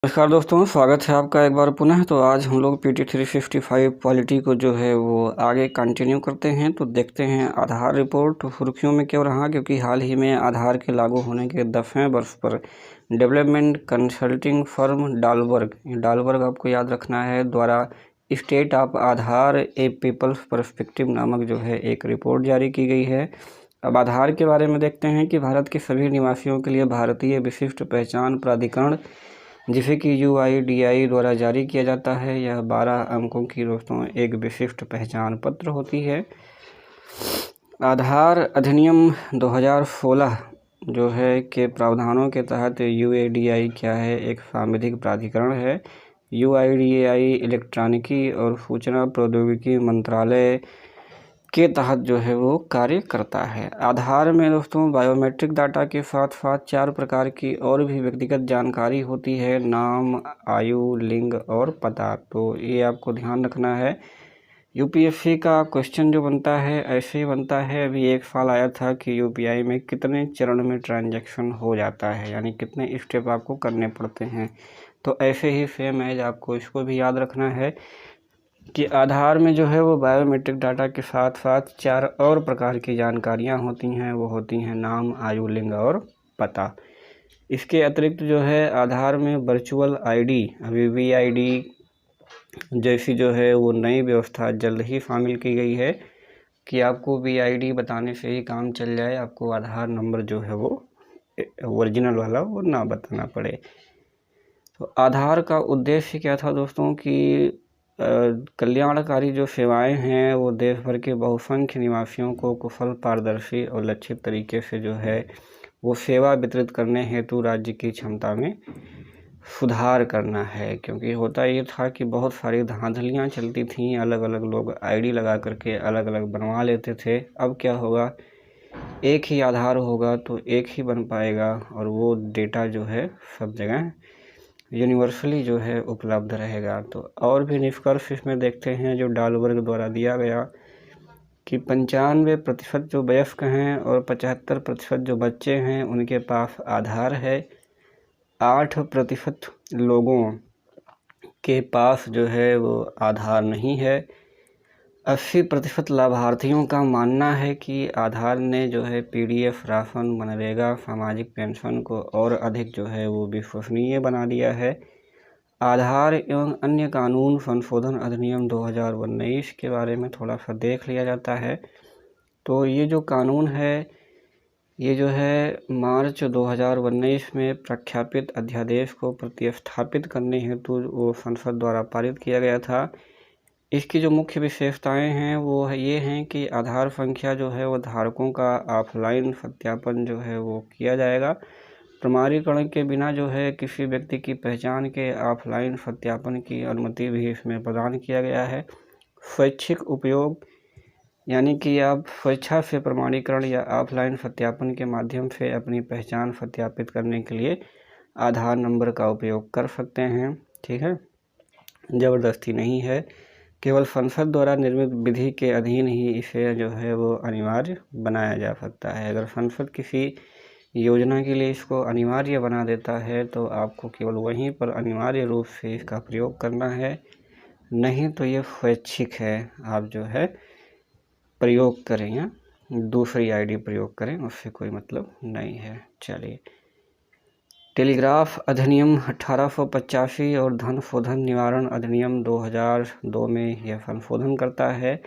नमस्कार दोस्तों, स्वागत है आपका एक बार पुनः। तो आज हम लोग PT 365 पॉलिटी को जो है वो आगे कंटिन्यू करते हैं। तो देखते हैं आधार रिपोर्ट सुर्खियों में क्यों रहा, क्योंकि हाल ही में आधार के लागू होने के 10वें वर्ष पर डेवलपमेंट कंसल्टिंग फर्म डालबर्ग आपको याद रखना है द्वारा state of Aadhaar a people's perspective नामक जो है एक रिपोर्ट जारी की गई है। अब आधार के बारे में देखते हैं कि भारत के सभी निवासियों के लिए भारतीय विशिष्ट पहचान प्राधिकरण जिसे कि UIDAI द्वारा जारी किया जाता है। यह 12 अंकों की दोस्तों एक विशिष्ट पहचान पत्र होती है। आधार अधिनियम 2016 जो है के प्रावधानों के तहत UIDAI क्या है, एक सांविधिक प्राधिकरण है। UIDAI इलेक्ट्रॉनिकी और सूचना प्रौद्योगिकी मंत्रालय के तहत जो है वो कार्य करता है। आधार में दोस्तों बायोमेट्रिक डाटा के साथ साथ 4 प्रकार की और भी व्यक्तिगत जानकारी होती है, नाम, आयु, लिंग और पता। तो ये आपको ध्यान रखना है। UPSC का क्वेश्चन जो बनता है ऐसे ही बनता है। अभी एक साल आया था कि UPI में कितने चरण में ट्रांजैक्शन हो जाता है, यानी कितने स्टेप आपको करने पड़ते हैं। तो ऐसे ही सेम एज आपको इसको भी याद रखना है कि आधार में जो है वो बायोमेट्रिक डाटा के साथ साथ 4 और प्रकार की जानकारियां होती हैं। वो होती हैं नाम, आयु, लिंग और पता। इसके अतिरिक्त जो है आधार में वर्चुअल ID अभी VID जैसी जो है वो नई व्यवस्था जल्द ही शामिल की गई है कि आपको VID बताने से ही काम चल जाए, आपको आधार नंबर जो है वो ओरिजिनल वाला वो ना बताना पड़े। तो आधार का उद्देश्य क्या था दोस्तों कि कल्याणकारी जो सेवाएं हैं वो देश भर के बहुसंख्य निवासियों को कुशल, पारदर्शी और लक्षित तरीके से जो है वो सेवा वितरित करने हेतु राज्य की क्षमता में सुधार करना है। क्योंकि होता ये था कि बहुत सारी धांधलियाँ चलती थीं, अलग अलग लोग ID लगा करके अलग अलग बनवा लेते थे। अब क्या होगा, एक ही आधार होगा तो एक ही बन पाएगा और वो डेटा जो है सब जगह यूनिवर्सली जो है उपलब्ध रहेगा। तो और भी निष्कर्ष इसमें देखते हैं जो डालबर्ग द्वारा दिया गया कि 95% जो वयस्क हैं और 75% जो बच्चे हैं उनके पास आधार है। 8% लोगों के पास जो है वो आधार नहीं है। 80% लाभार्थियों का मानना है कि आधार ने जो है PDF, राशन, मनरेगा, सामाजिक पेंशन को और अधिक जो है वो विश्वसनीय बना दिया है। आधार एवं अन्य कानून संशोधन अधिनियम 2019 के बारे में थोड़ा सा देख लिया जाता है। तो ये जो कानून है ये जो है मार्च 2019 में प्रख्यापित अध्यादेश को प्रतिस्थापित करने हेतु वो संसद द्वारा पारित किया गया था। इसकी जो मुख्य विशेषताएं हैं वो ये हैं कि आधार संख्या जो है वो धारकों का ऑफलाइन सत्यापन जो है वो किया जाएगा। प्रमाणीकरण के बिना जो है किसी व्यक्ति की पहचान के ऑफलाइन सत्यापन की अनुमति भी इसमें प्रदान किया गया है। स्वैच्छिक उपयोग यानी कि आप स्वेच्छा से प्रमाणीकरण या ऑफलाइन सत्यापन के माध्यम से अपनी पहचान सत्यापित करने के लिए आधार नंबर का उपयोग कर सकते हैं। ठीक है, ज़बरदस्ती नहीं है, केवल संसद द्वारा निर्मित विधि के अधीन ही इसे जो है वो अनिवार्य बनाया जा सकता है। अगर संसद किसी योजना के लिए इसको अनिवार्य बना देता है तो आपको केवल वहीं पर अनिवार्य रूप से इसका प्रयोग करना है, नहीं तो ये स्वैच्छिक है। आप जो है प्रयोग करें या दूसरी ID प्रयोग करें, उससे कोई मतलब नहीं है। चलिए, टेलीग्राफ अधिनियम 1885 और धन शोधन निवारण अधिनियम 2002 में यह संशोधन करता है।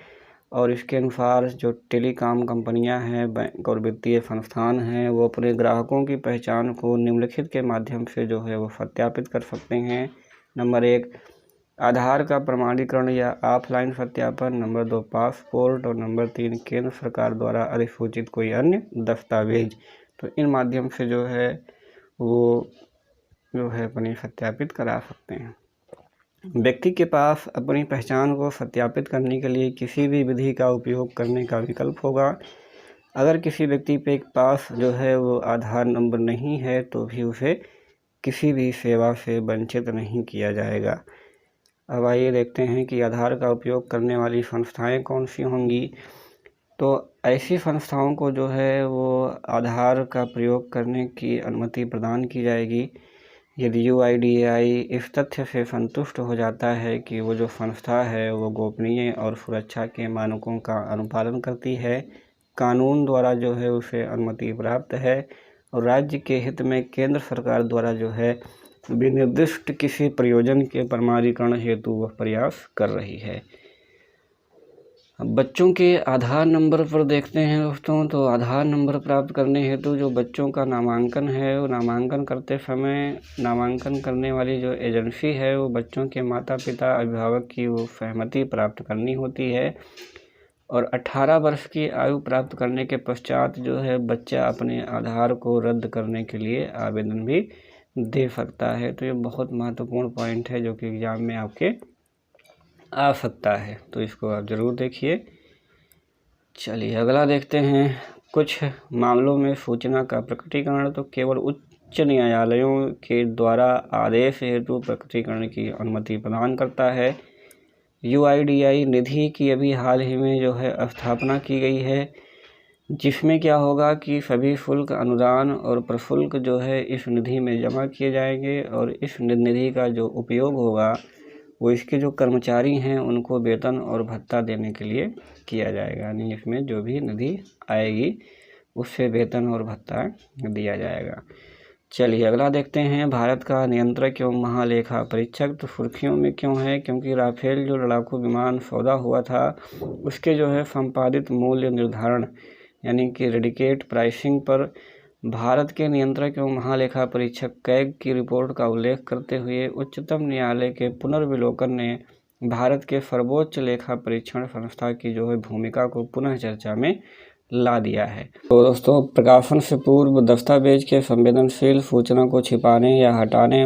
और इसके अनुसार जो टेलीकॉम कंपनियां हैं, बैंक और वित्तीय संस्थान हैं, वो अपने ग्राहकों की पहचान को निम्नलिखित के माध्यम से जो है वो सत्यापित कर सकते हैं। नंबर 1, आधार का प्रमाणीकरण या ऑफलाइन सत्यापन। Number 2, passport. और नंबर 3, केंद्र सरकार द्वारा अधिसूचित कोई अन्य दस्तावेज। तो इन माध्यम से जो है वो जो है अपनी सत्यापित करा सकते हैं। व्यक्ति के पास अपनी पहचान को सत्यापित करने के लिए किसी भी विधि का उपयोग करने का विकल्प होगा। अगर किसी व्यक्ति के पास जो है वो आधार नंबर नहीं है तो भी उसे किसी भी सेवा से वंचित नहीं किया जाएगा। अब आइए देखते हैं कि आधार का उपयोग करने वाली संस्थाएं कौन सी होंगी। तो ऐसी संस्थाओं को जो है वो आधार का प्रयोग करने की अनुमति प्रदान की जाएगी यदि UIDAI इस तथ्य से संतुष्ट हो जाता है कि वो जो संस्था है वो गोपनीय और सुरक्षा के मानकों का अनुपालन करती है, कानून द्वारा जो है उसे अनुमति प्राप्त है और राज्य के हित में केंद्र सरकार द्वारा जो है विनिर्दिष्ट किसी प्रयोजन के प्रमाणीकरण हेतु वह प्रयास कर रही है। अब बच्चों के आधार नंबर पर देखते हैं दोस्तों, तो आधार नंबर प्राप्त करने हेतु जो बच्चों का नामांकन है, वो नामांकन करते समय नामांकन करने वाली जो एजेंसी है वो बच्चों के माता पिता अभिभावक की वो सहमति प्राप्त करनी होती है और 18 वर्ष की आयु प्राप्त करने के पश्चात जो है बच्चा अपने आधार को रद्द करने के लिए आवेदन भी दे सकता है। तो ये बहुत महत्वपूर्ण पॉइंट है जो कि एग्ज़ाम में आपके आ सकता है, तो इसको आप ज़रूर देखिए। चलिए अगला देखते हैं। कुछ मामलों में सूचना का प्रकटीकरण तो केवल उच्च न्यायालयों के द्वारा आदेश हेतु प्रकटीकरण की अनुमति प्रदान करता है। UIDAI निधि की अभी हाल ही में जो है स्थापना की गई है, जिसमें क्या होगा कि सभी शुल्क, अनुदान और प्रशुल्क जो है इस निधि में जमा किए जाएंगे और इस निधि का जो उपयोग होगा वो इसके जो कर्मचारी हैं उनको वेतन और भत्ता देने के लिए किया जाएगा, यानी इसमें जो भी निधि आएगी उससे वेतन और भत्ता दिया जाएगा। चलिए अगला देखते हैं। भारत का नियंत्रक एवं महालेखा परीक्षक तो सुर्खियों में क्यों है? क्योंकि राफेल जो लड़ाकू विमान सौदा हुआ था उसके जो है संपादित मूल्य निर्धारण यानी कि रेडिकेट प्राइसिंग पर भारत के नियंत्रक एवं महालेखा परीक्षक कैग की रिपोर्ट का उल्लेख करते हुए उच्चतम न्यायालय के पुनर्विलोकन ने भारत के सर्वोच्च लेखा परीक्षण संस्था की जो है भूमिका को पुनः चर्चा में ला दिया है। तो दोस्तों, प्रकाशन से पूर्व दस्तावेज के संवेदनशील सूचना को छिपाने या हटाने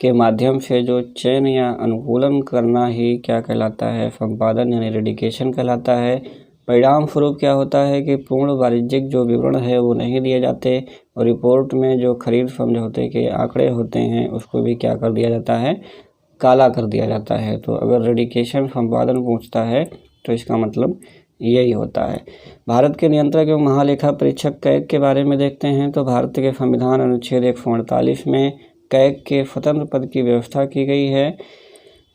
के माध्यम से जो चयन या अनुकूलन करना ही क्या कहलाता है? संपादन यानी रेडिकेशन कहलाता है। परिणाम स्वरूप क्या होता है कि पूर्ण वाणिज्यिक जो विवरण है वो नहीं दिए जाते और रिपोर्ट में जो खरीद समझौते के आंकड़े होते हैं उसको भी क्या कर दिया जाता है? काला कर दिया जाता है। तो अगर रेडिकेशन संपादन पूछता है तो इसका मतलब यही होता है। भारत के नियंत्रक एवं महालेखा परीक्षक कैग के बारे में देखते हैं। तो भारत के संविधान अनुच्छेद 148 में कैग के स्वतंत्र पद की व्यवस्था की गई है।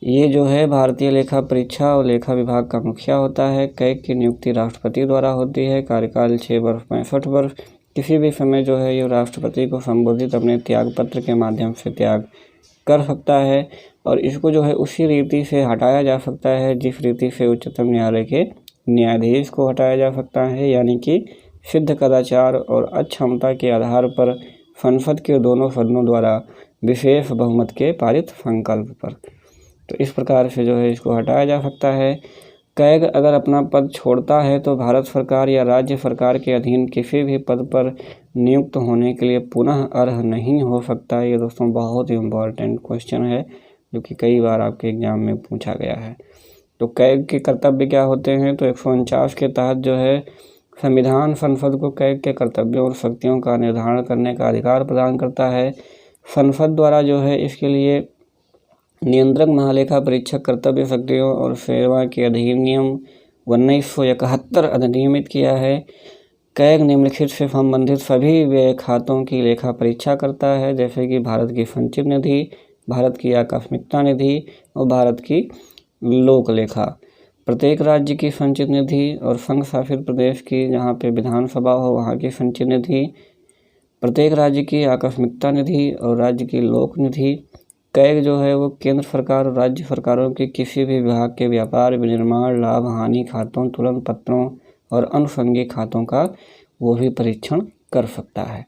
ये जो है भारतीय लेखा परीक्षा और लेखा विभाग का मुखिया होता है। कैग की नियुक्ति राष्ट्रपति द्वारा होती है। कार्यकाल 6 वर्ष 65 वर्ष। किसी भी समय जो है ये राष्ट्रपति को संबोधित अपने त्याग पत्र के माध्यम से त्याग कर सकता है और इसको जो है उसी रीति से हटाया जा सकता है जिस रीति से उच्चतम न्यायालय के न्यायाधीश को हटाया जा सकता है, यानी कि सिद्ध कदाचार और अक्षमता के आधार पर संसद के दोनों सदनों द्वारा विशेष बहुमत के पारित संकल्प पर। तो इस प्रकार से जो है इसको हटाया जा सकता है। कैग अगर अपना पद छोड़ता है तो भारत सरकार या राज्य सरकार के अधीन किसी भी पद पर नियुक्त होने के लिए पुनः अर्ह नहीं हो सकता। ये दोस्तों बहुत ही इम्पॉर्टेंट क्वेश्चन है जो कि कई बार आपके एग्जाम में पूछा गया है। तो कैग के कर्तव्य क्या होते हैं? तो 149 के तहत जो है संविधान संसद को कैग के कर्तव्यों और शक्तियों का निर्धारण करने का अधिकार प्रदान करता है। संसद द्वारा जो है इसके लिए नियंत्रक महालेखा परीक्षक कर्तव्य, शक्तियों और सेवा के अधिनियम 1971 अधिनियमित किया है। कैग निम्नलिखित से संबंधित सभी व्यय खातों की लेखा परीक्षा करता है, जैसे कि भारत की संचित निधि, भारत की आकस्मिकता निधि और भारत की लोक लेखा। प्रत्येक राज्य की संचित निधि और संघ शासित प्रदेश की जहाँ पे विधानसभा हो वहाँ की संचित निधि, प्रत्येक राज्य की आकस्मिकता निधि और राज्य की लोक निधि। कैग जो है वो केंद्र सरकार और राज्य सरकारों के किसी भी विभाग के व्यापार, विनिर्माण, लाभ हानि खातों, तुलन पत्रों और अनुषंगिक खातों का वो भी परीक्षण कर सकता है।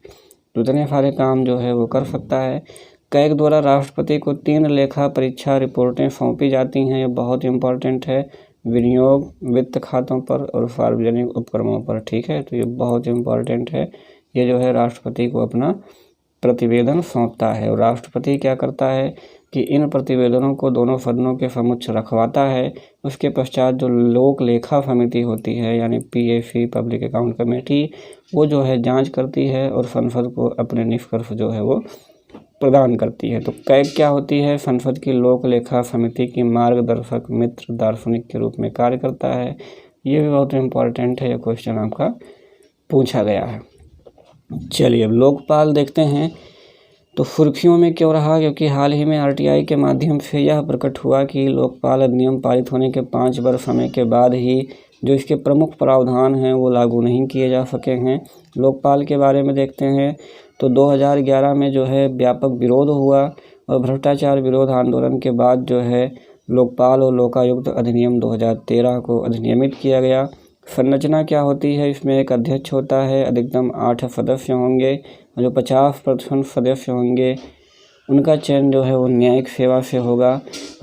तो इतने सारे काम जो है वो कर सकता है। कैग द्वारा राष्ट्रपति को 3 लेखा परीक्षा रिपोर्टें सौंपी जाती हैं। ये बहुत इम्पोर्टेंट है, विनियोग, वित्त खातों पर और सार्वजनिक उपक्रमों पर। ठीक है, तो ये बहुत इम्पोर्टेंट है। ये जो है राष्ट्रपति को अपना प्रतिवेदन सौंपता है और राष्ट्रपति क्या करता है कि इन प्रतिवेदनों को दोनों सदनों के समक्ष रखवाता है। उसके पश्चात जो लोक लेखा समिति होती है यानी PAC पब्लिक अकाउंट कमेटी, वो जो है जांच करती है और संसद को अपने निष्कर्ष जो है वो प्रदान करती है। तो कैग क्या होती है? संसद की लोक लेखा समिति की मार्गदर्शक, मित्र, दार्शनिक के रूप में कार्य करता है। ये भी बहुत इम्पॉर्टेंट है, ये क्वेश्चन आपका पूछा गया है। चलिए अब लोकपाल देखते हैं। तो सुर्खियों में क्यों रहा? क्योंकि हाल ही में आरटीआई के माध्यम से यह प्रकट हुआ कि लोकपाल अधिनियम पारित होने के 5 वर्ष समय के बाद ही जो इसके प्रमुख प्रावधान हैं वो लागू नहीं किए जा सके हैं। लोकपाल के बारे में देखते हैं तो 2011 में जो है व्यापक विरोध हुआ और भ्रष्टाचार विरोध आंदोलन के बाद जो है लोकपाल और लोकायुक्त अधिनियम 2013 को अधिनियमित किया गया। संरचना क्या होती है? इसमें एक अध्यक्ष होता है, अधिकतम 8 सदस्य होंगे, जो 50% सदस्य होंगे उनका चयन जो है वो न्यायिक सेवा से होगा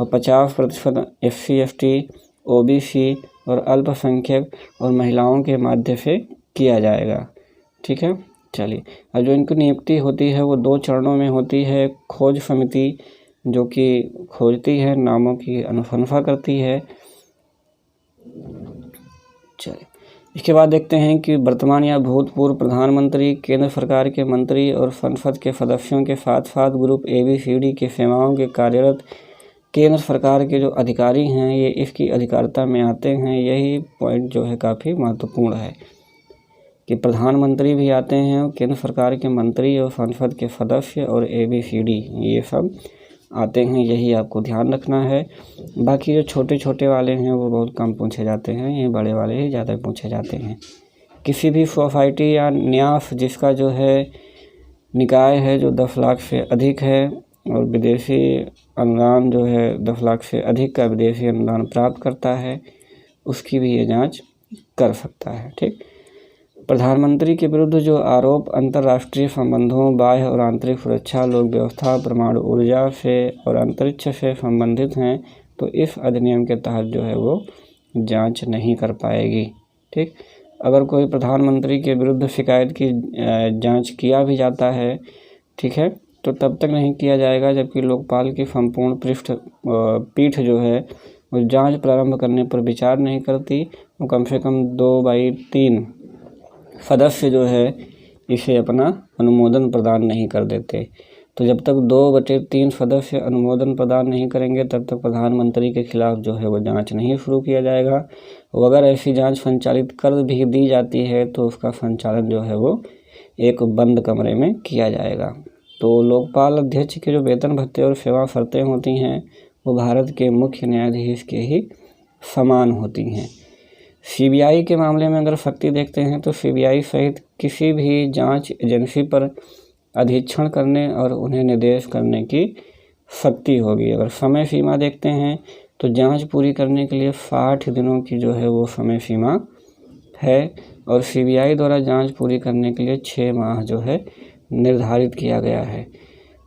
और 50% SC ST OBC और अल्पसंख्यक और महिलाओं के माध्यम से किया जाएगा। ठीक है, चलिए। अब जो इनकी नियुक्ति होती है वो 2 चरणों में होती है। खोज समिति जो कि खोजती है, नामों की अनुशंसा करती है। चलिए, इसके बाद देखते हैं कि वर्तमान या भूतपूर्व प्रधानमंत्री, केंद्र सरकार के मंत्री और संसद के सदस्यों के साथ साथ ग्रुप ABCD के सेवाओं के कार्यरत केंद्र सरकार के जो अधिकारी हैं ये इसकी अधिकारिता में आते हैं। यही पॉइंट जो है काफ़ी महत्वपूर्ण है कि प्रधानमंत्री भी आते हैं, केंद्र सरकार के मंत्री और संसद के सदस्य और ABCD ये सब आते हैं, यही आपको ध्यान रखना है। बाकी जो छोटे छोटे वाले हैं वो बहुत कम पूछे जाते हैं, ये बड़े वाले ही ज़्यादा पूछे जाते हैं। किसी भी सोसाइटी या न्यास जिसका जो है निकाय है जो 10 लाख से अधिक है और विदेशी अनुदान जो है 10 लाख से अधिक का विदेशी अनुदान प्राप्त करता है, उसकी भी ये जांच कर सकता है। ठीक, प्रधानमंत्री के विरुद्ध जो आरोप अंतर्राष्ट्रीय संबंधों, बाह्य और आंतरिक सुरक्षा, लोक व्यवस्था, परमाणु ऊर्जा से और अंतरिक्ष से संबंधित हैं तो इस अधिनियम के तहत जो है वो जांच नहीं कर पाएगी। ठीक, अगर कोई प्रधानमंत्री के विरुद्ध शिकायत की जांच किया भी जाता है, ठीक है, तो तब तक नहीं किया जाएगा जबकि लोकपाल की संपूर्ण पीठ जो है वो जांच प्रारंभ करने पर विचार नहीं करती। वो कम से कम 2/3 सदस्य जो है इसे अपना अनुमोदन प्रदान नहीं कर देते। तो जब तक 2/3 सदस्य अनुमोदन प्रदान नहीं करेंगे तब तक प्रधानमंत्री के खिलाफ जो है वो जांच नहीं शुरू किया जाएगा। और अगर ऐसी जांच संचालित कर भी दी जाती है तो उसका संचालन जो है वो एक बंद कमरे में किया जाएगा। तो लोकपाल अध्यक्ष के जो वेतन भत्ते और सेवा शर्तें होती हैं वो भारत के मुख्य न्यायाधीश के ही समान होती हैं। CBI के मामले में अगर शक्ति देखते हैं तो CBI सहित किसी भी जांच एजेंसी पर अधीक्षण करने और उन्हें निर्देश करने की शक्ति होगी। अगर समय सीमा देखते हैं तो जांच पूरी करने के लिए 60 दिनों की जो है वो समय सीमा है और CBI द्वारा जांच पूरी करने के लिए 6 माह जो है निर्धारित किया गया है।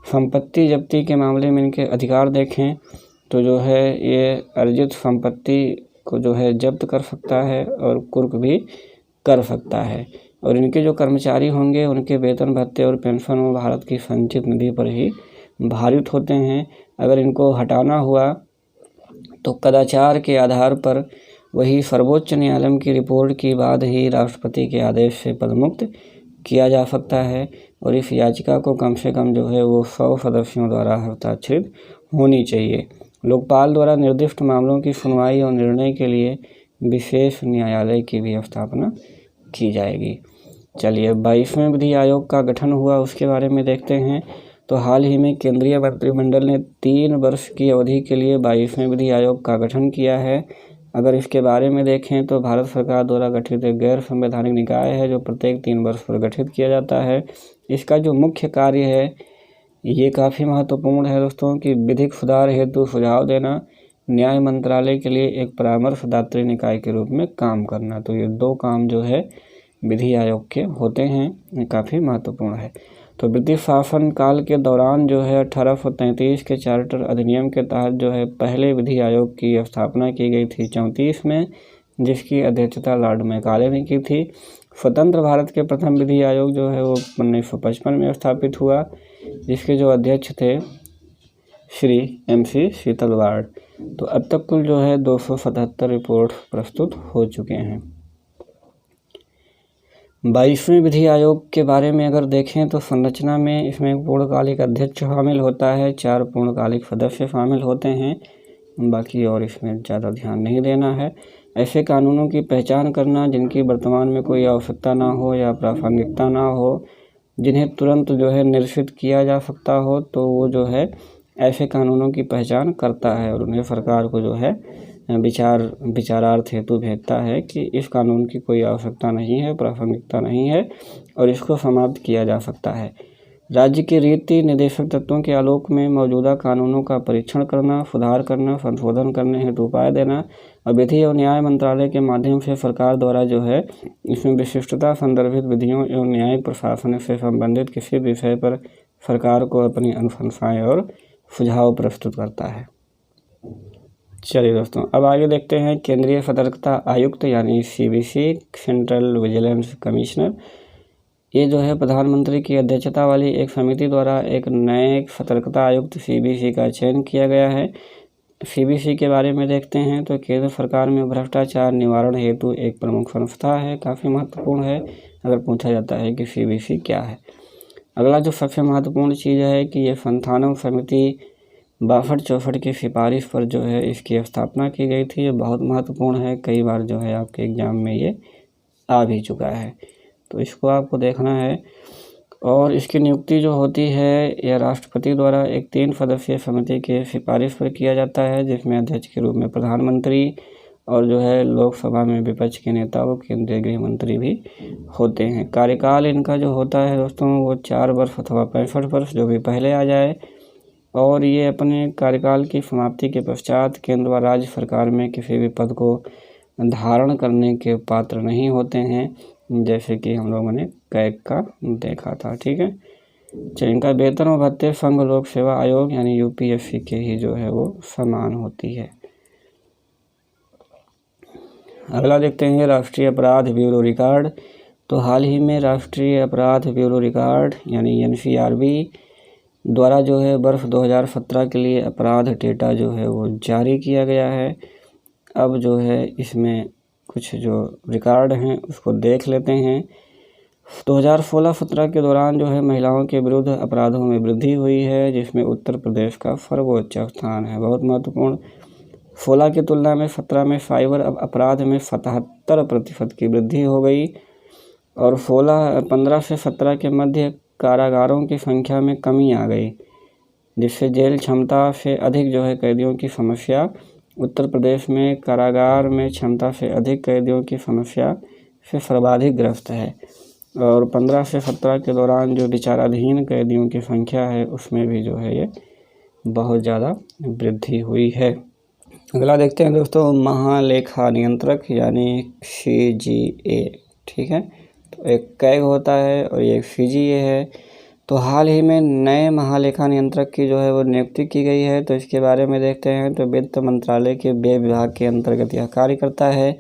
संपत्ति जब्ती के मामले में इनके अधिकार देखें तो जो है ये अर्जित संपत्ति को जो है जब्त कर सकता है और कुर्क भी कर सकता है। और इनके जो कर्मचारी होंगे उनके वेतन भत्ते और पेंशन वो भारत की संचित निधि पर ही भारित होते हैं। अगर इनको हटाना हुआ तो कदाचार के आधार पर वही सर्वोच्च न्यायालय की रिपोर्ट के बाद ही राष्ट्रपति के आदेश से पदमुक्त किया जा सकता है और इस याचिका को कम से कम जो है वो 100 सदस्यों द्वारा हस्ताक्षरित होनी चाहिए। लोकपाल द्वारा निर्दिष्ट मामलों की सुनवाई और निर्णय के लिए विशेष न्यायालय की भी स्थापना की जाएगी। चलिए, 22वें विधि आयोग का गठन हुआ उसके बारे में देखते हैं। तो हाल ही में केंद्रीय मंत्रिमंडल ने 3 वर्ष की अवधि के लिए 22वें विधि आयोग का गठन किया है। अगर इसके बारे में देखें तो भारत सरकार द्वारा गठित एक गैर संवैधानिक निकाय है जो प्रत्येक 3 वर्ष पर गठित किया जाता है। इसका जो मुख्य कार्य है ये काफ़ी महत्वपूर्ण है दोस्तों कि विधिक सुधार हेतु सुझाव देना, न्याय मंत्रालय के लिए एक परामर्शदात्री निकाय के रूप में काम करना। तो ये 2 काम जो है विधि आयोग के होते हैं, ये काफ़ी महत्वपूर्ण है। तो ब्रिटिश शासन काल के दौरान जो है 1833 के चार्टर अधिनियम के तहत जो है पहले विधि आयोग की स्थापना की गई थी 34 में, जिसकी अध्यक्षता लॉर्ड मैकाले ने की थी। स्वतंत्र भारत के प्रथम विधि आयोग जो है वो 1955 में स्थापित हुआ, जिसके जो अध्यक्ष थे श्री MC शीतलवाड़। तो अब तक कुल जो है 277 रिपोर्ट प्रस्तुत हो चुके हैं। 22वें विधि आयोग के बारे में अगर देखें तो संरचना में इसमें एक पूर्णकालिक अध्यक्ष शामिल होता है, 4 पूर्णकालिक सदस्य शामिल होते हैं, बाकी और इसमें ज़्यादा ध्यान नहीं देना है। ऐसे कानूनों की पहचान करना जिनकी वर्तमान में कोई आवश्यकता ना हो या प्रासंगिकता ना हो जिन्हें तुरंत जो है निरसित किया जा सकता हो, तो वो जो है ऐसे कानूनों की पहचान करता है और उन्हें सरकार को जो है विचारार्थ हेतु भेजता है कि इस कानून की कोई आवश्यकता नहीं है, प्रासंगिकता नहीं है और इसको समाप्त किया जा सकता है। राज्य के रीति निर्देशक तत्वों के आलोक में मौजूदा कानूनों का परीक्षण करना, सुधार करना, संशोधन करने हेतु उपाय देना और विधि और न्याय मंत्रालय के माध्यम से सरकार द्वारा जो है इसमें विशिष्टता संदर्भित विधियों एवं न्यायिक प्रशासन से संबंधित किसी विषय पर सरकार को अपनी अनुशंसाएं और सुझाव प्रस्तुत करता है। चलिए दोस्तों, अब आगे देखते हैं केंद्रीय सतर्कता आयुक्त यानी CVC, सेंट्रल विजिलेंस कमिश्नर। ये जो है प्रधानमंत्री की अध्यक्षता वाली एक समिति द्वारा एक नए सतर्कता आयुक्त CVC का चयन किया गया है। CVC के बारे में देखते हैं तो केंद्र सरकार में भ्रष्टाचार निवारण हेतु एक प्रमुख संस्था है, काफ़ी महत्वपूर्ण है अगर पूछा जाता है कि CVC क्या है। अगला जो सबसे महत्वपूर्ण चीज़ है कि ये संस्थानों समिति 62-64 की सिफारिश पर जो है इसकी स्थापना की गई थी। ये बहुत महत्वपूर्ण है, कई बार जो है आपके एग्ज़ाम में ये आ भी चुका है, तो इसको आपको देखना है। और इसकी नियुक्ति जो होती है यह राष्ट्रपति द्वारा एक 3 सदस्यीय समिति के सिफारिश पर किया जाता है, जिसमें अध्यक्ष के रूप में प्रधानमंत्री और जो है लोकसभा में विपक्ष के नेता वो केंद्रीय गृह मंत्री भी होते हैं। कार्यकाल इनका जो होता है दोस्तों वो 4 वर्ष अथवा 65 वर्ष, जो भी पहले आ जाए। और ये अपने कार्यकाल की समाप्ति के पश्चात केंद्र व राज्य सरकार में किसी भी पद को धारण करने के पात्र नहीं होते हैं, जैसे कि हम लोगों ने कैग का देखा था। ठीक है, चलिए, इनका वेतन और भत्ते संघ लोक सेवा आयोग यानी UPSC के ही जो है वो समान होती है। अगला देखते हैं राष्ट्रीय अपराध ब्यूरो रिकॉर्ड। तो हाल ही में राष्ट्रीय अपराध ब्यूरो रिकॉर्ड यानी NCRB द्वारा जो है वर्ष 2017 के लिए अपराध डेटा जो है वो जारी किया गया है। अब जो है इसमें कुछ जो रिकॉर्ड हैं उसको देख लेते हैं। 2016-17 के दौरान जो है महिलाओं के विरुद्ध अपराधों में वृद्धि हुई है, जिसमें उत्तर प्रदेश का सर्वोच्च स्थान है, बहुत महत्वपूर्ण। 16 की तुलना में 17 में साइबर अपराध में 77% की वृद्धि हो गई और 15 से 17 के मध्य कारागारों की संख्या में कमी आ गई, जिससे जेल क्षमता से अधिक जो है कैदियों की समस्या, उत्तर प्रदेश में कारागार में क्षमता से अधिक कैदियों की समस्या से सर्वाधिक ग्रस्त है। और 15 से 17 के दौरान जो विचाराधीन कैदियों की संख्या है उसमें भी जो है ये बहुत ज़्यादा वृद्धि हुई है। अगला देखते हैं दोस्तों महालेखा नियंत्रक यानी CGA। ठीक है, तो एक कैग होता है और एक CGA है। तो हाल ही में नए महालेखा नियंत्रक की जो है वो नियुक्ति की गई है, तो इसके बारे में देखते हैं। तो वित्त मंत्रालय के व्यय विभाग के अंतर्गत यह कार्य करता है,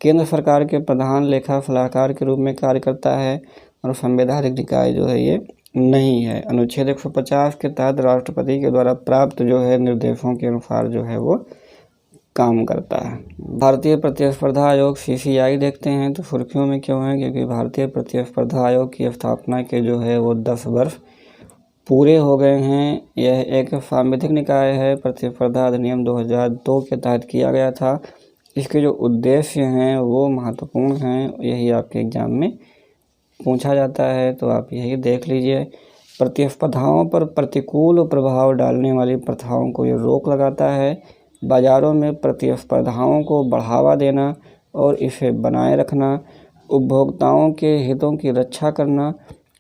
केंद्र सरकार के प्रधान लेखा सलाहकार के रूप में कार्य करता है और संवैधानिक निकाय जो है ये नहीं है। अनुच्छेद 150 के तहत राष्ट्रपति के द्वारा प्राप्त जो है निर्देशों के अनुसार जो है वो काम करता है। भारतीय प्रतिस्पर्धा आयोग CCI देखते हैं, तो सुर्खियों में क्यों है, क्योंकि भारतीय प्रतिस्पर्धा आयोग की स्थापना के जो है वो 10 वर्ष पूरे हो गए हैं। यह एक सांविधिक निकाय है, प्रतिस्पर्धा अधिनियम 2002 के तहत किया गया था। इसके जो उद्देश्य हैं वो महत्वपूर्ण हैं, यही आपके एग्जाम में पूछा जाता है, तो आप यही देख लीजिए। प्रतिस्पर्धाओं पर प्रतिकूल प्रभाव डालने वाली प्रथाओं को ये रोक लगाता है, बाज़ारों में प्रतिस्पर्धाओं को बढ़ावा देना और इसे बनाए रखना, उपभोक्ताओं के हितों की रक्षा करना,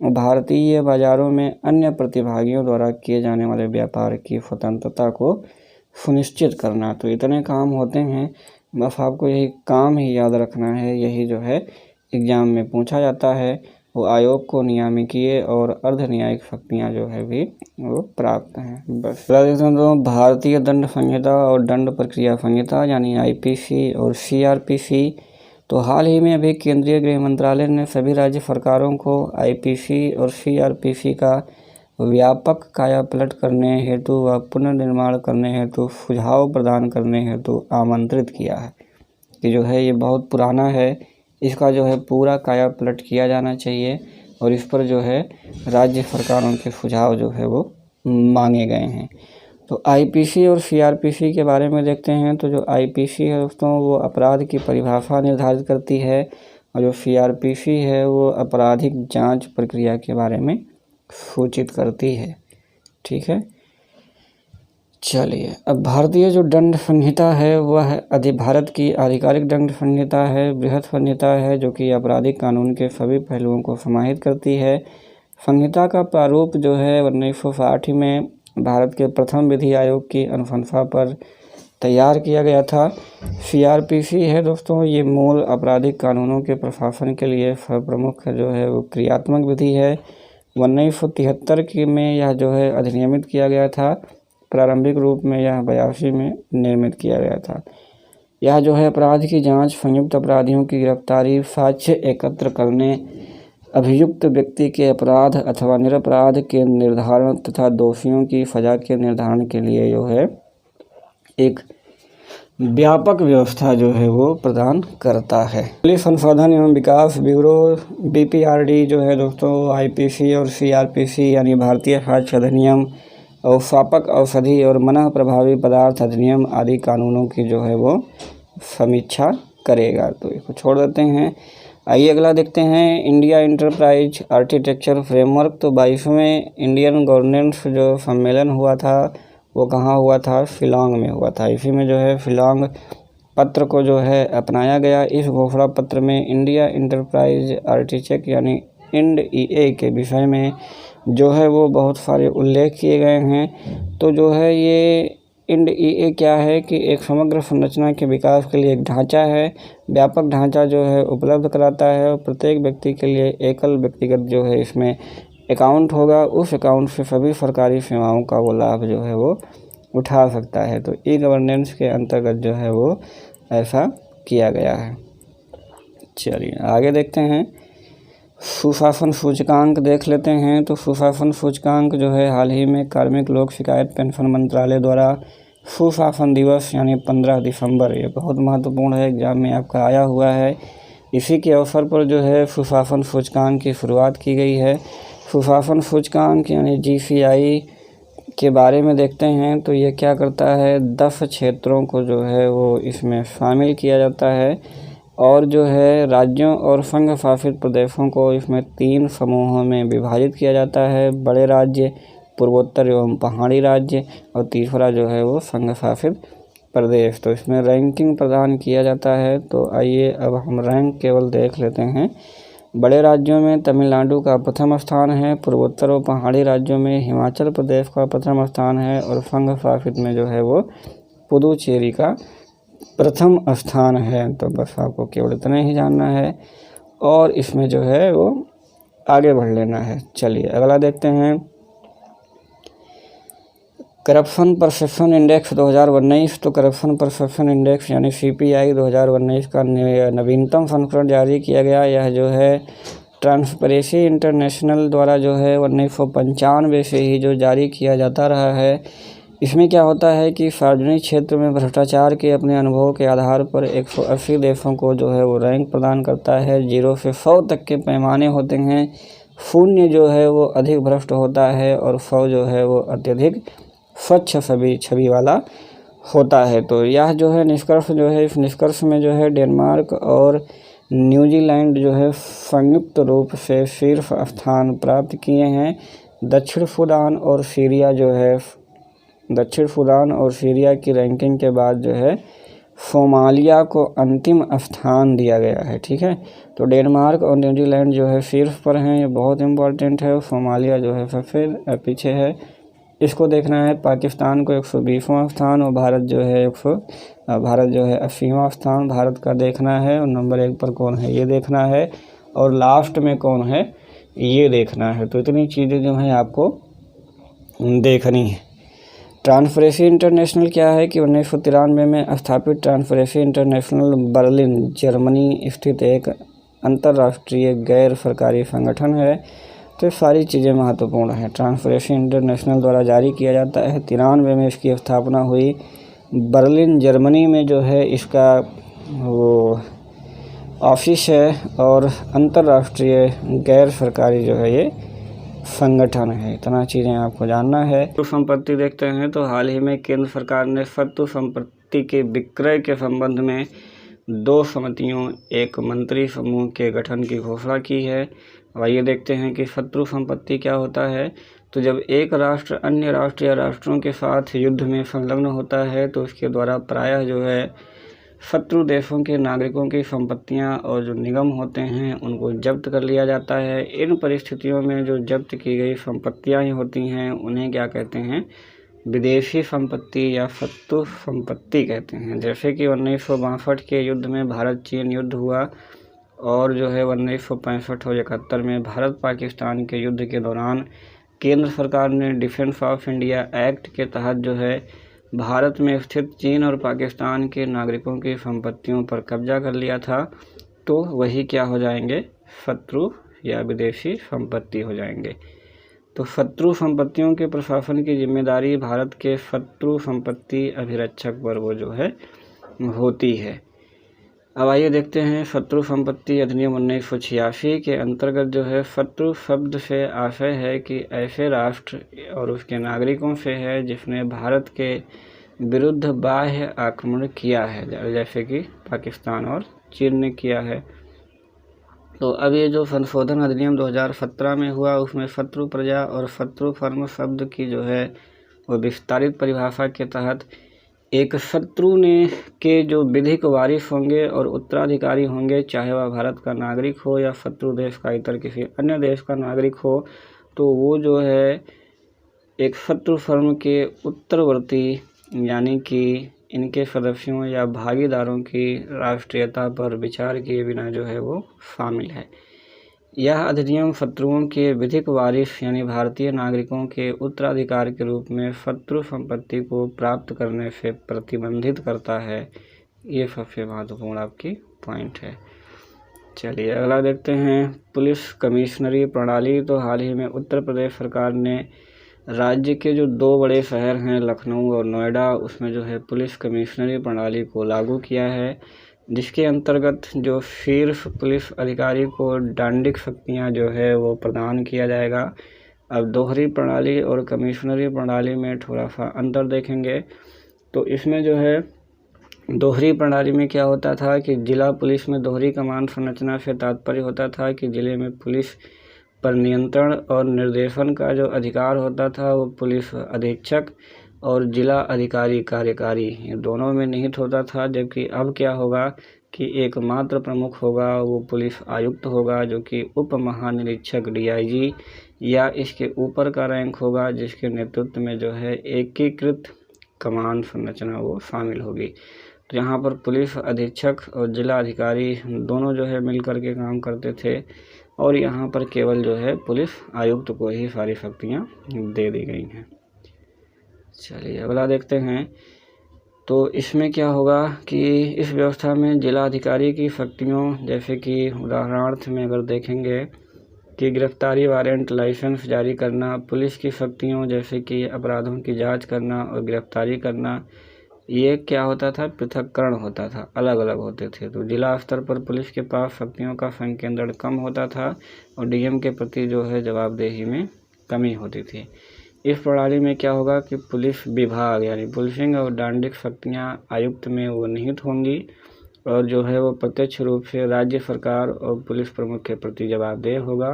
भारतीय बाज़ारों में अन्य प्रतिभागियों द्वारा किए जाने वाले व्यापार की स्वतंत्रता को सुनिश्चित करना। तो इतने काम होते हैं, बस आपको यही काम ही याद रखना है, यही जो है एग्ज़ाम में पूछा जाता है। वो आयोग को नियामकीय और अर्ध न्यायिक शक्तियाँ जो है भी वो प्राप्त हैं। बस तो भारतीय दंड संहिता और दंड प्रक्रिया संहिता यानी IPC और CRPC। तो हाल ही में अभी केंद्रीय गृह मंत्रालय ने सभी राज्य सरकारों को IPC और CRPC का व्यापक कायापलट करने हेतु व पुनर्निर्माण करने हेतु सुझाव प्रदान करने हेतु आमंत्रित किया है कि जो है ये बहुत पुराना है, इसका जो है पूरा कायापलट किया जाना चाहिए और इस पर जो है राज्य सरकारों के सुझाव जो है वो मांगे गए हैं। तो IPC और CRPC के बारे में देखते हैं। तो जो IPC है दोस्तों वो अपराध की परिभाषा निर्धारित करती है और जो CRPC है वो आपराधिक जांच प्रक्रिया के बारे में सूचित करती है। ठीक है, चलिए अब भारतीय जो दंड संहिता है वह भारत की आधिकारिक दंड संहिता है, बृहत संहिता है, जो कि आपराधिक कानून के सभी पहलुओं को समाहित करती है। संहिता का प्रारूप जो है 1960 में भारत के प्रथम विधि आयोग की अनुशंसा पर तैयार किया गया था। CRPC है दोस्तों, ये मूल आपराधिक कानूनों के प्रशासन के लिए प्रमुख जो है वो क्रियात्मक विधि है। 1973 में यह जो है अधिनियमित किया गया था। प्रारंभिक रूप में यह 82 में निर्मित किया गया था। यह जो है अपराध की जांच, संयुक्त अपराधियों की गिरफ्तारी, साक्ष्य एकत्र करने, अभियुक्त व्यक्ति के अपराध अथवा निरपराध के निर्धारण तथा दोषियों की सजा के निर्धारण के लिए जो है एक व्यापक व्यवस्था जो है वो प्रदान करता है। पुलिस संशोधन एवं विकास ब्यूरो BPRD जो है दोस्तों IPC और CRPC यानी भारतीय साक्ष्य अधिनियम और व्यापक औषधि और मना प्रभावी पदार्थ अधिनियम आदि कानूनों की जो है वो समीक्षा करेगा। तो इसको छोड़ देते हैं। आइए अगला देखते हैं, इंडिया इंटरप्राइज आर्किटेक्चर फ्रेमवर्क। तो 22वें इंडियन गवर्नेंस जो सम्मेलन हुआ था वो कहाँ हुआ था? शिलांग में हुआ था। इसी में जो है शिलांग पत्र को जो है अपनाया गया। इस घोषणा पत्र में इंडिया इंटरप्राइज आर्किटेक्चर यानी IND-EA के विषय में जो है वो बहुत सारे उल्लेख किए गए हैं। तो जो है ये IND-EA क्या है कि एक समग्र संरचना के विकास के लिए एक ढांचा है, व्यापक ढांचा जो है उपलब्ध कराता है और प्रत्येक व्यक्ति के लिए एकल व्यक्तिगत जो है इसमें अकाउंट होगा। उस अकाउंट से सभी सरकारी सेवाओं का वो लाभ जो है वो उठा सकता है। तो E-गवर्नेंस के अंतर्गत जो है वो ऐसा किया गया है। चलिए आगे देखते हैं, सुशासन सूचकांक देख लेते हैं। तो सुशासन सूचकांक जो है हाल ही में कार्मिक लोक शिकायत पेंशन मंत्रालय द्वारा सुशासन दिवस यानी 15 दिसंबर, ये बहुत महत्वपूर्ण है, एग्जाम में आपका आया हुआ है। इसी के अवसर पर जो है सुशासन सूचकांक की शुरुआत की गई है। सुशासन सूचकांक यानी GCI के बारे में देखते हैं। तो ये क्या करता है, 10 क्षेत्रों को जो है वो इसमें शामिल किया जाता है और जो है राज्यों और संघ शासित प्रदेशों को इसमें 3 समूहों में विभाजित किया जाता है, बड़े राज्य, पूर्वोत्तर एवं पहाड़ी राज्य और तीसरा जो है वो संघ शासित प्रदेश। तो इसमें रैंकिंग प्रदान किया जाता है। तो आइए अब हम रैंक केवल देख लेते हैं। बड़े राज्यों में तमिलनाडु का प्रथम स्थान है, पूर्वोत्तर और पहाड़ी राज्यों में हिमाचल प्रदेश का प्रथम स्थान है और संघ शासित में जो है वो पुदुचेरी का प्रथम स्थान है। तो बस आपको केवल इतना ही जानना है और इसमें जो है वो आगे बढ़ लेना है। चलिए अगला देखते हैं, करप्शन परसेप्शन इंडेक्स 2019। तो करप्शन परसेप्शन इंडेक्स यानी CPI 2019 का नवीनतम संस्करण जारी किया गया। यह जो है ट्रांसपेरेंसी इंटरनेशनल द्वारा जो है 1995 से ही जो जारी किया जाता रहा है। इसमें क्या होता है कि सार्वजनिक क्षेत्र में भ्रष्टाचार के अपने अनुभव के आधार पर 180 देशों को जो है वो रैंक प्रदान करता है। 0 से 100 तक के पैमाने होते हैं। 0 जो है वो अधिक भ्रष्ट होता है और 100 जो है वो अत्यधिक स्वच्छ छवि वाला होता है। तो यह जो है निष्कर्ष जो है, इस निष्कर्ष में जो है डेनमार्क और न्यूजीलैंड जो है संयुक्त रूप से शीर्ष स्थान प्राप्त किए हैं। दक्षिण सूडान और सीरिया की रैंकिंग के बाद जो है सोमालिया को अंतिम स्थान दिया गया है। ठीक है, तो डेनमार्क और न्यूजीलैंड जो है शीर्ष पर हैं, ये बहुत इम्पोर्टेंट है। सोमालिया जो है सबसे पीछे है, इसको देखना है। पाकिस्तान को 120वां स्थान और भारत जो है 80वां स्थान भारत का देखना है और नंबर 1 पर कौन है ये देखना है और लास्ट में कौन है ये देखना है। तो इतनी चीज़ें जो हैं आपको देखनी है। ट्रांसपेरेंसी इंटरनेशनल क्या है कि 1993 में स्थापित ट्रांसपेरेंसी इंटरनेशनल बर्लिन जर्मनी स्थित एक अंतर्राष्ट्रीय गैर सरकारी संगठन है। तो सारी चीज़ें महत्वपूर्ण हैं। ट्रांसपेरेंसी इंटरनेशनल द्वारा जारी किया जाता है। 93 में इसकी स्थापना हुई। बर्लिन जर्मनी में जो है इसका वो ऑफिस है और अंतर्राष्ट्रीय गैर सरकारी जो है ये संगठन है। इतना चीज़ें आपको जानना है। तो संपत्ति देखते हैं। तो हाल ही में केंद्र सरकार ने सत्तू संपत्ति के विक्रय के संबंध में 2 समितियों, एक मंत्री समूह के गठन की घोषणा की है। अब आइए देखते हैं कि शत्रु संपत्ति क्या होता है। तो जब एक राष्ट्र अन्य राष्ट्र या राष्ट्रों के साथ युद्ध में संलग्न होता है तो उसके द्वारा प्रायः जो है शत्रु देशों के नागरिकों की संपत्तियां और जो निगम होते हैं उनको जब्त कर लिया जाता है। इन परिस्थितियों में जो जब्त की गई संपत्तियां ही होती हैं उन्हें क्या कहते हैं, विदेशी संपत्ति या शत्रु संपत्ति कहते हैं। जैसे कि 1962 के युद्ध में भारत चीन युद्ध हुआ और जो है 1965 और 71 में भारत पाकिस्तान के युद्ध के दौरान केंद्र सरकार ने डिफेंस ऑफ इंडिया एक्ट के तहत जो है भारत में स्थित चीन और पाकिस्तान के नागरिकों की संपत्तियों पर कब्जा कर लिया था। तो वही क्या हो जाएंगे, शत्रु या विदेशी संपत्ति हो जाएंगे। तो शत्रु संपत्तियों के प्रशासन की जिम्मेदारी भारत के शत्रु संपत्ति अभिरक्षक पर वो जो है होती है। अब आइए देखते हैं शत्रु संपत्ति अधिनियम 1986 के अंतर्गत जो है शत्रु शब्द से आशय है कि ऐसे राष्ट्र और उसके नागरिकों से है जिसने भारत के विरुद्ध बाह्य आक्रमण किया है, जैसे कि पाकिस्तान और चीन ने किया है। तो अब ये जो संशोधन अधिनियम 2017 में हुआ उसमें शत्रु प्रजा और शत्रु फर्म शब्द की जो है वो विस्तारित परिभाषा के तहत एक शत्रु ने के जो विधिक वारिस होंगे और उत्तराधिकारी होंगे, चाहे वह भारत का नागरिक हो या शत्रु देश का इतर किसी अन्य देश का नागरिक हो, तो वो जो है एक शत्रु फर्म के उत्तरवर्ती यानी कि इनके सदस्यों या भागीदारों की राष्ट्रीयता पर विचार किए बिना जो है वो शामिल है। यह अधिनियम शत्रुओं के विधिक वारिस यानी भारतीय नागरिकों के उत्तराधिकार के रूप में शत्रु संपत्ति को प्राप्त करने से प्रतिबंधित करता है। ये सबसे महत्वपूर्ण आपकी पॉइंट है। चलिए अगला देखते हैं, पुलिस कमिश्नरी प्रणाली। तो हाल ही में उत्तर प्रदेश सरकार ने राज्य के जो 2 बड़े शहर हैं लखनऊ और नोएडा, उसमें जो है पुलिस कमिश्नरी प्रणाली को लागू किया है, जिसके अंतर्गत जो शीर्ष पुलिस अधिकारी को दंडिक शक्तियाँ जो है वो प्रदान किया जाएगा। अब दोहरी प्रणाली और कमिश्नरी प्रणाली में थोड़ा सा अंतर देखेंगे। तो इसमें जो है दोहरी प्रणाली में क्या होता था कि जिला पुलिस में दोहरी कमान संरचना से तात्पर्य होता था कि जिले में पुलिस पर नियंत्रण और निर्देशन का जो अधिकार होता था वो पुलिस अधीक्षक और जिला अधिकारी कार्यकारी ये दोनों में निहित होता था। जबकि अब क्या होगा कि एकमात्र प्रमुख होगा, वो पुलिस आयुक्त होगा, जो कि उप महानिरीक्षक DIG या इसके ऊपर का रैंक होगा, जिसके नेतृत्व में जो है एकीकृत कमान संरचना वो शामिल होगी। तो यहाँ पर पुलिस अधीक्षक और जिला अधिकारी दोनों जो है मिलकर के काम करते थे और यहाँ पर केवल जो है पुलिस आयुक्त को ही सारी शक्तियाँ दे दी गई हैं। चलिए अगला देखते हैं। तो इसमें क्या होगा कि इस व्यवस्था में जिला अधिकारी की शक्तियों, जैसे कि उदाहरणार्थ में अगर देखेंगे कि गिरफ्तारी वारंट लाइसेंस जारी करना, पुलिस की शक्तियों जैसे कि अपराधों की जांच करना और गिरफ्तारी करना, ये क्या होता था, पृथक्करण होता था, अलग अलग होते थे। तो जिला स्तर पर पुलिस के पास शक्तियों का संकेंद्रण कम होता था और DM के प्रति जो है जवाबदेही में कमी होती थी। इस प्रणाली में क्या होगा कि पुलिस विभाग यानी पुलिसिंग और दंडिक शक्तियाँ आयुक्त में वो निहित होंगी और जो है वो प्रत्यक्ष रूप से राज्य सरकार और पुलिस प्रमुख के प्रति जवाबदेह होगा।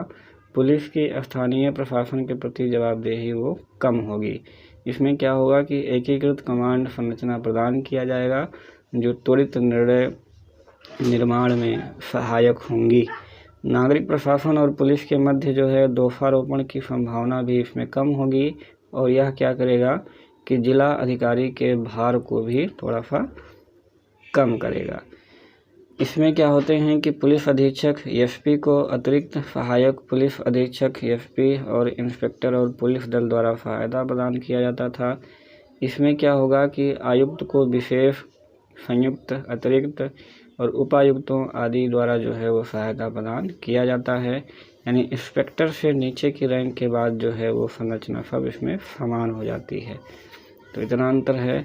पुलिस की स्थानीय प्रशासन के प्रति जवाबदेही वो कम होगी। इसमें क्या होगा कि एकीकृत कमांड संरचना प्रदान किया जाएगा जो त्वरित निर्णय निर्माण में सहायक होंगी। नागरिक प्रशासन और पुलिस के मध्य जो है दोषारोपण की संभावना भी इसमें कम होगी और यह क्या करेगा कि जिला अधिकारी के भार को भी थोड़ा सा कम करेगा। इसमें क्या होते हैं कि पुलिस अधीक्षक SP को अतिरिक्त सहायक पुलिस अधीक्षक SP और इंस्पेक्टर और पुलिस दल द्वारा सहायता प्रदान किया जाता था। इसमें क्या होगा कि आयुक्त को विशेष, संयुक्त, अतिरिक्त और उपायुक्तों आदि द्वारा जो है वो सहायता प्रदान किया जाता है। यानी इंस्पेक्टर से नीचे की रैंक के बाद जो है वो संरचना सब इसमें समान हो जाती है। तो इतना अंतर है।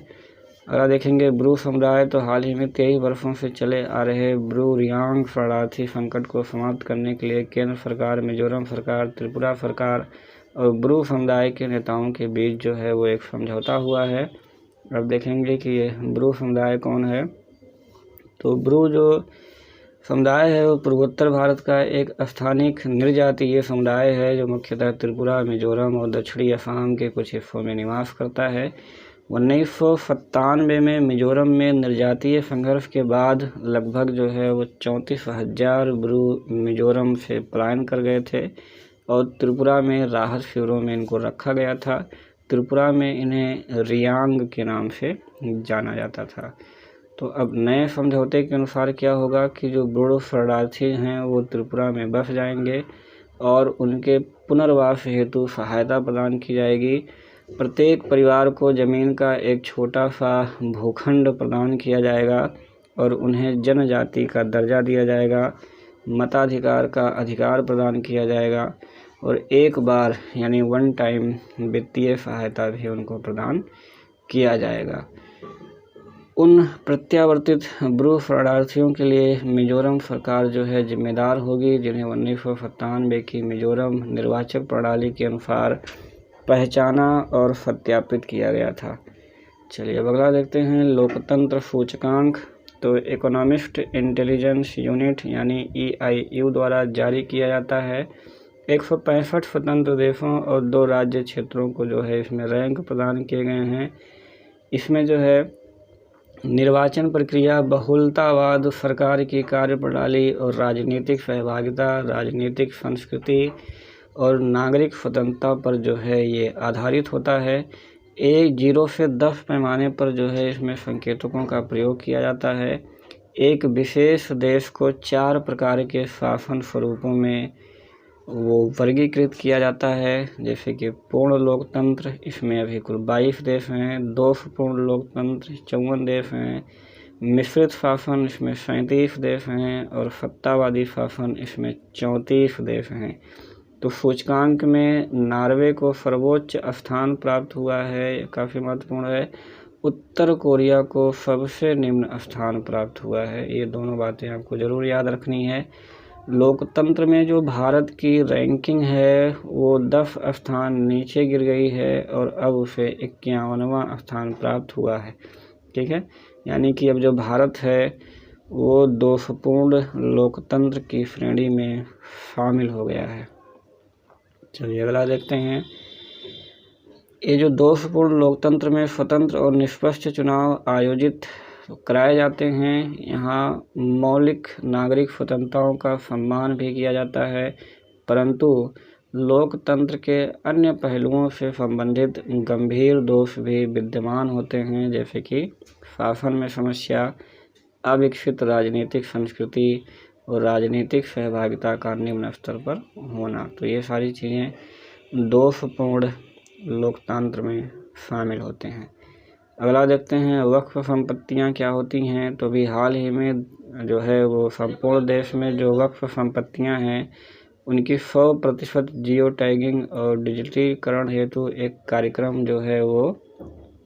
अगर देखेंगे ब्रू समुदाय, तो हाल ही में 23 वर्षों से चले आ रहे ब्रू रियांग शरणार्थी संकट को समाप्त करने के लिए केंद्र सरकार, मिजोरम सरकार, त्रिपुरा सरकार और ब्रू समुदाय के नेताओं के बीच जो है वो एक समझौता हुआ है। अब देखेंगे कि ये ब्रू समुदाय कौन है। तो ब्रू जो समुदाय है वो पूर्वोत्तर भारत का एक स्थानिक निर्जातीय समुदाय है जो मुख्यतः त्रिपुरा, मिजोरम और दक्षिणी असम के कुछ हिस्सों में निवास करता है। 1997 में मिजोरम में निर्जातीय संघर्ष के बाद लगभग जो है वो 34,000 ब्रू मिजोरम से पलायन कर गए थे और त्रिपुरा में राहत शिविरों में इनको रखा गया था। त्रिपुरा में इन्हें रियांग के नाम से जाना जाता था। तो अब नए समझौते के अनुसार क्या होगा कि जो ब्रू शरणार्थी हैं वो त्रिपुरा में बस जाएंगे और उनके पुनर्वास हेतु सहायता प्रदान की जाएगी। प्रत्येक परिवार को ज़मीन का एक छोटा सा भूखंड प्रदान किया जाएगा और उन्हें जनजाति का दर्जा दिया जाएगा। मताधिकार का अधिकार प्रदान किया जाएगा और एक बार यानी वन टाइम वित्तीय सहायता भी उनको प्रदान किया जाएगा। उन प्रत्यावर्तित ब्रू शरणार्थियों के लिए मिजोरम सरकार जो है जिम्मेदार होगी, जिन्हें 1997 की मिजोरम निर्वाचक प्रणाली के अनुसार पहचाना और सत्यापित किया गया था। चलिए अब अगला देखते हैं लोकतंत्र सूचकांक। तो इकोनॉमिस्ट इंटेलिजेंस यूनिट यानी EIU द्वारा जारी किया जाता है। 165 स्वतंत्र देशों और 2 राज्य क्षेत्रों को जो है इसमें रैंक प्रदान किए गए हैं। इसमें जो है निर्वाचन प्रक्रिया, बहुलतावाद, सरकार की कार्यप्रणाली और राजनीतिक सहभागिता, राजनीतिक संस्कृति और नागरिक स्वतंत्रता पर जो है ये आधारित होता है। 0 से 10 पैमाने पर जो है इसमें संकेतकों का प्रयोग किया जाता है। एक विशेष देश को 4 प्रकार के शासन स्वरूपों में वो वर्गीकृत किया जाता है, जैसे कि पूर्ण लोकतंत्र, इसमें अभी कुल 22 देश हैं। दोषपूर्ण लोकतंत्र 54 देश हैं। मिश्रित शासन, इसमें 37 देश हैं और सत्तावादी शासन, इसमें 34 देश हैं। तो सूचकांक में नॉर्वे को सर्वोच्च स्थान प्राप्त हुआ है, काफ़ी महत्वपूर्ण है। उत्तर कोरिया को सबसे निम्न स्थान प्राप्त हुआ है। ये दोनों बातें आपको ज़रूर याद रखनी है। लोकतंत्र में जो भारत की रैंकिंग है वो 10 स्थान नीचे गिर गई है और अब उसे 51वां स्थान प्राप्त हुआ है। ठीक है, यानी कि अब जो भारत है वो दोषपूर्ण लोकतंत्र की श्रेणी में शामिल हो गया है। चलिए अगला देखते हैं। ये जो दोषपूर्ण लोकतंत्र में स्वतंत्र और निष्पक्ष चुनाव आयोजित कराए जाते हैं। यहाँ मौलिक नागरिक स्वतंत्रताओं का सम्मान भी किया जाता है, परंतु लोकतंत्र के अन्य पहलुओं से संबंधित गंभीर दोष भी विद्यमान होते हैं, जैसे कि शासन में समस्या, अविकसित राजनीतिक संस्कृति और राजनीतिक सहभागिता का निम्न स्तर पर होना। तो ये सारी चीज़ें दोषपूर्ण लोकतंत्र में शामिल होते हैं। अगला देखते हैं वक्फ संपत्तियां क्या होती हैं। तो भी हाल ही में जो है वो संपूर्ण देश में जो वक्फ संपत्तियां हैं उनकी 100% जियो टैगिंग और डिजिटलीकरण हेतु एक कार्यक्रम जो है वो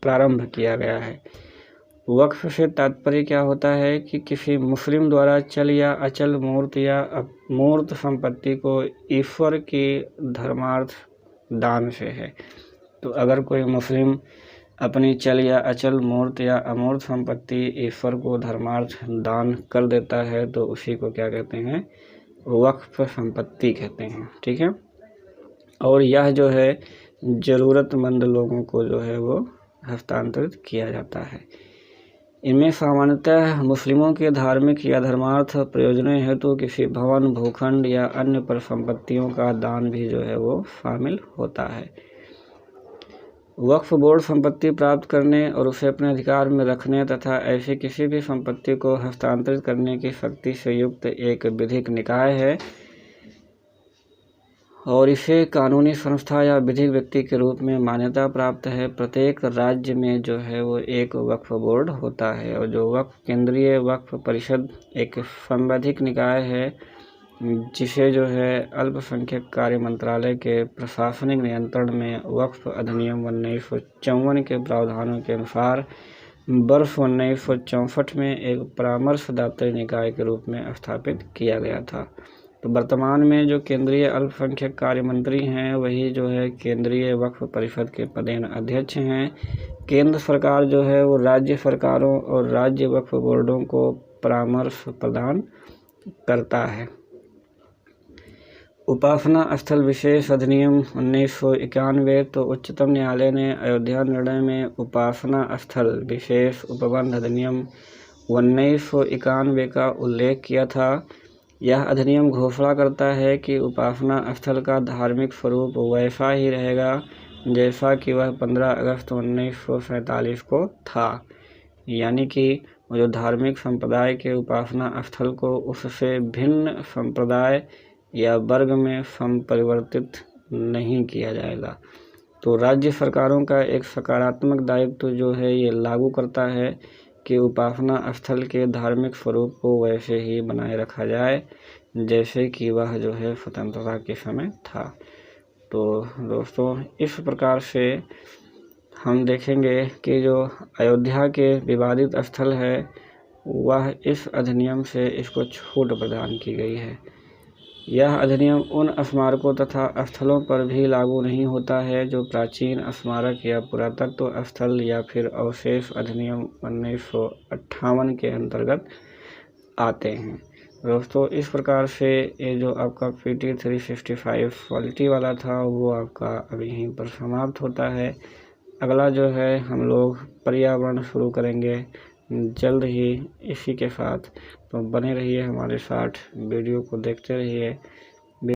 प्रारंभ किया गया है। वक्फ से तात्पर्य क्या होता है कि किसी मुस्लिम द्वारा चल या अचल मूर्त या अमूर्त संपत्ति को ईश्वर की धर्मार्थ दान से है। तो अगर कोई मुस्लिम अपनी चल या अचल मूर्त या अमूर्त संपत्ति ईश्वर को धर्मार्थ दान कर देता है तो उसी को क्या कहते हैं, वक्फ संपत्ति कहते हैं। ठीक है, और यह जो है ज़रूरतमंद लोगों को जो है वो हस्तांतरित किया जाता है। इनमें सामान्यतः मुस्लिमों के धार्मिक या धर्मार्थ प्रयोजनों हेतु किसी भवन, भूखंड या अन्य परिसंपत्तियों का दान भी जो है वो शामिल होता है। वक्फ बोर्ड संपत्ति प्राप्त करने और उसे अपने अधिकार में रखने तथा ऐसी किसी भी संपत्ति को हस्तांतरित करने की शक्ति से युक्त एक विधिक निकाय है और इसे कानूनी संस्था या विधिक व्यक्ति के रूप में मान्यता प्राप्त है। प्रत्येक राज्य में जो है वो एक वक्फ बोर्ड होता है और जो वक्फ केंद्रीय वक्फ परिषद एक संवैधानिक निकाय है जिसे जो है अल्पसंख्यक कार्य मंत्रालय के प्रशासनिक नियंत्रण में वक्फ अधिनियम 1954 के प्रावधानों के अनुसार वर्ष 1964 में एक परामर्शदात्री निकाय के रूप में स्थापित किया गया था। तो वर्तमान में जो केंद्रीय अल्पसंख्यक कार्य मंत्री हैं वही जो है केंद्रीय वक्फ परिषद के पदेन अध्यक्ष हैं। केंद्र सरकार जो है वो राज्य सरकारों और राज्य वक्फ बोर्डों को परामर्श प्रदान करता है। उपासना स्थल विशेष अधिनियम 1991। तो उच्चतम न्यायालय ने अयोध्या निर्णय में उपासना स्थल विशेष उपबंध अधिनियम 1991 का उल्लेख किया था। यह अधिनियम घोषणा करता है कि उपासना स्थल का धार्मिक स्वरूप वैसा ही रहेगा जैसा कि वह 15 अगस्त 1947 को था, यानी कि जो धार्मिक संप्रदाय के उपासना स्थल को उससे भिन्न संप्रदाय या वर्ग में संपरिवर्तित नहीं किया जाएगा। तो राज्य सरकारों का एक सकारात्मक दायित्व जो है ये लागू करता है कि उपासना स्थल के धार्मिक स्वरूप को वैसे ही बनाए रखा जाए जैसे कि वह जो है स्वतंत्रता के समय था। तो दोस्तों, इस प्रकार से हम देखेंगे कि जो अयोध्या के विवादित स्थल है वह इस अधिनियम से इसको छूट प्रदान की गई है। यह अधिनियम उन स्मारकों तथा स्थलों पर भी लागू नहीं होता है जो प्राचीन स्मारक या पुरातत्व स्थल या फिर अवशेष अधिनियम 1958 के अंतर्गत आते हैं। दोस्तों, इस प्रकार से ये जो आपका PT 365 क्वालिटी वाला था वो आपका अभी यहीं पर समाप्त होता है। अगला जो है हम लोग पर्यावरण शुरू करेंगे जल्द ही इसी के साथ। तो बने रहिए हमारे साथ, वीडियो को देखते रहिए।